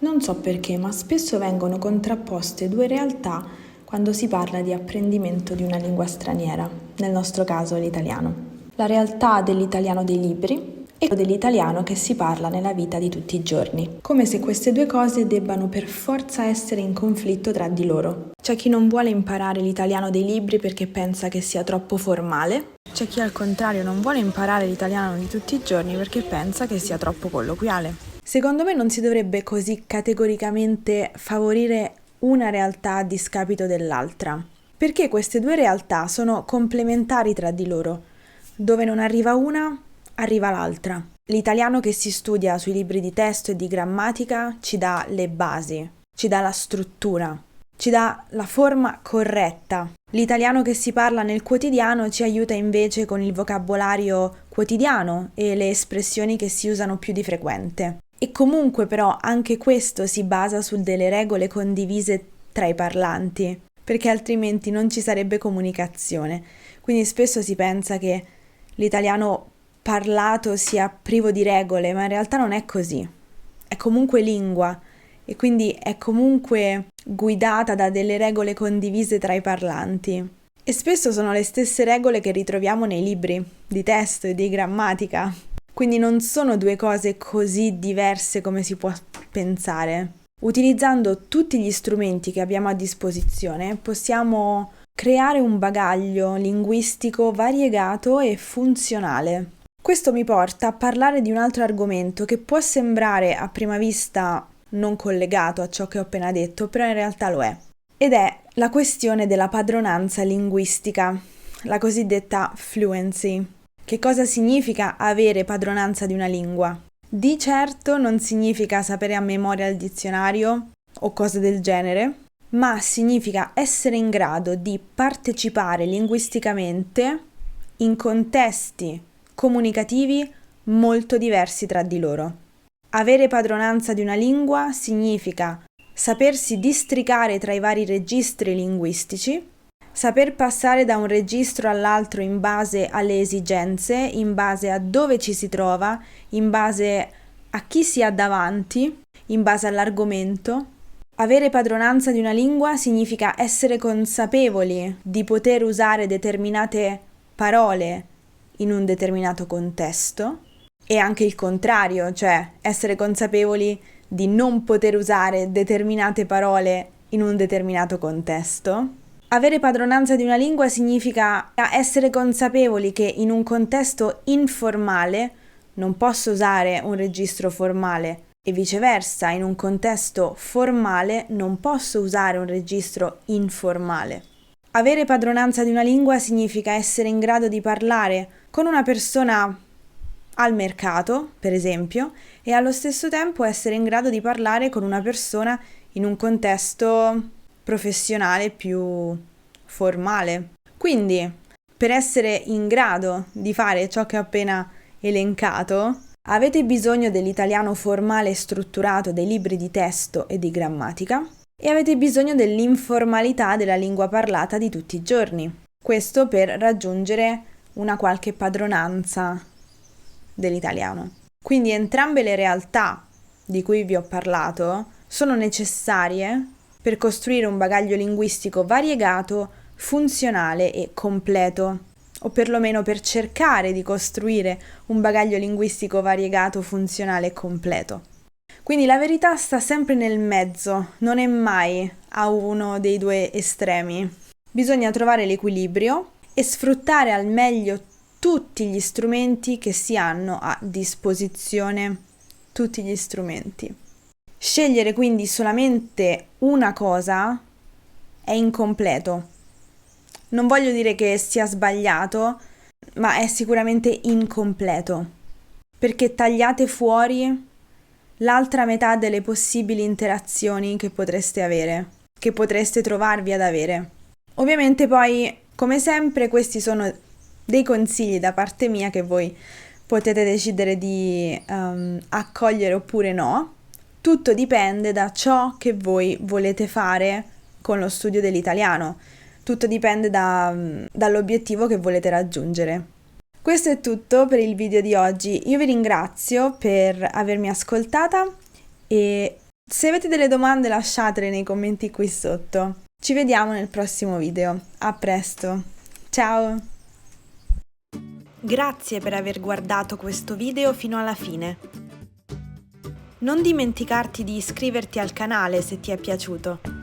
Non so perché, ma spesso vengono contrapposte due realtà quando si parla di apprendimento di una lingua straniera, nel nostro caso l'italiano. La realtà dell'italiano dei libri e dell'italiano che si parla nella vita di tutti i giorni, come se queste due cose debbano per forza essere in conflitto tra di loro. C'è chi non vuole imparare l'italiano dei libri perché pensa che sia troppo formale, c'è chi al contrario non vuole imparare l'italiano di tutti i giorni perché pensa che sia troppo colloquiale. Secondo me non si dovrebbe così categoricamente favorire una realtà a discapito dell'altra, perché queste due realtà sono complementari tra di loro. Dove non arriva una, arriva l'altra. L'italiano che si studia sui libri di testo e di grammatica ci dà le basi, ci dà la struttura, ci dà la forma corretta. L'italiano che si parla nel quotidiano ci aiuta invece con il vocabolario quotidiano e le espressioni che si usano più di frequente. E comunque però anche questo si basa su delle regole condivise tra i parlanti, perché altrimenti non ci sarebbe comunicazione. Quindi spesso si pensa che l'italiano parlato sia privo di regole, ma in realtà non è così. È comunque lingua e quindi è comunque guidata da delle regole condivise tra i parlanti. E spesso sono le stesse regole che ritroviamo nei libri di testo e di grammatica. Quindi non sono due cose così diverse come si può pensare. Utilizzando tutti gli strumenti che abbiamo a disposizione, possiamo creare un bagaglio linguistico variegato e funzionale. Questo mi porta a parlare di un altro argomento che può sembrare a prima vista non collegato a ciò che ho appena detto, però in realtà lo è. Ed è la questione della padronanza linguistica, la cosiddetta fluency. Che cosa significa avere padronanza di una lingua? Di certo non significa sapere a memoria il dizionario o cose del genere, ma significa essere in grado di partecipare linguisticamente in contesti comunicativi molto diversi tra di loro. Avere padronanza di una lingua significa sapersi districare tra i vari registri linguistici, saper passare da un registro all'altro in base alle esigenze, in base a dove ci si trova, in base a chi si ha davanti, in base all'argomento. Avere padronanza di una lingua significa essere consapevoli di poter usare determinate parole in un determinato contesto e anche il contrario, cioè essere consapevoli di non poter usare determinate parole in un determinato contesto. Avere padronanza di una lingua significa essere consapevoli che in un contesto informale non posso usare un registro formale e viceversa, in un contesto formale non posso usare un registro informale. Avere padronanza di una lingua significa essere in grado di parlare con una persona al mercato, per esempio, e allo stesso tempo essere in grado di parlare con una persona in un contesto professionale più formale. Quindi, per essere in grado di fare ciò che ho appena elencato, avete bisogno dell'italiano formale e strutturato dei libri di testo e di grammatica e avete bisogno dell'informalità della lingua parlata di tutti i giorni. Questo per raggiungere una qualche padronanza dell'italiano. Quindi entrambe le realtà di cui vi ho parlato sono necessarie per costruire un bagaglio linguistico variegato, funzionale e completo, o perlomeno per cercare di costruire un bagaglio linguistico variegato, funzionale e completo. Quindi la verità sta sempre nel mezzo, non è mai a uno dei due estremi. Bisogna trovare l'equilibrio e sfruttare al meglio tutti gli strumenti che si hanno a disposizione, tutti gli strumenti. Scegliere quindi solamente una cosa è incompleto. Non voglio dire che sia sbagliato, ma è sicuramente incompleto, perché tagliate fuori l'altra metà delle possibili interazioni che potreste avere, che potreste trovarvi ad avere. Ovviamente poi, come sempre, questi sono dei consigli da parte mia che voi potete decidere di accogliere oppure no. Tutto dipende da ciò che voi volete fare con lo studio dell'italiano. Tutto dipende dall'obiettivo che volete raggiungere. Questo è tutto per il video di oggi. Io vi ringrazio per avermi ascoltata e Se avete delle domande lasciatele nei commenti qui sotto. Ci vediamo nel prossimo video. A presto. Ciao! Grazie per aver guardato questo video fino alla fine. Non dimenticarti di iscriverti al canale se ti è piaciuto.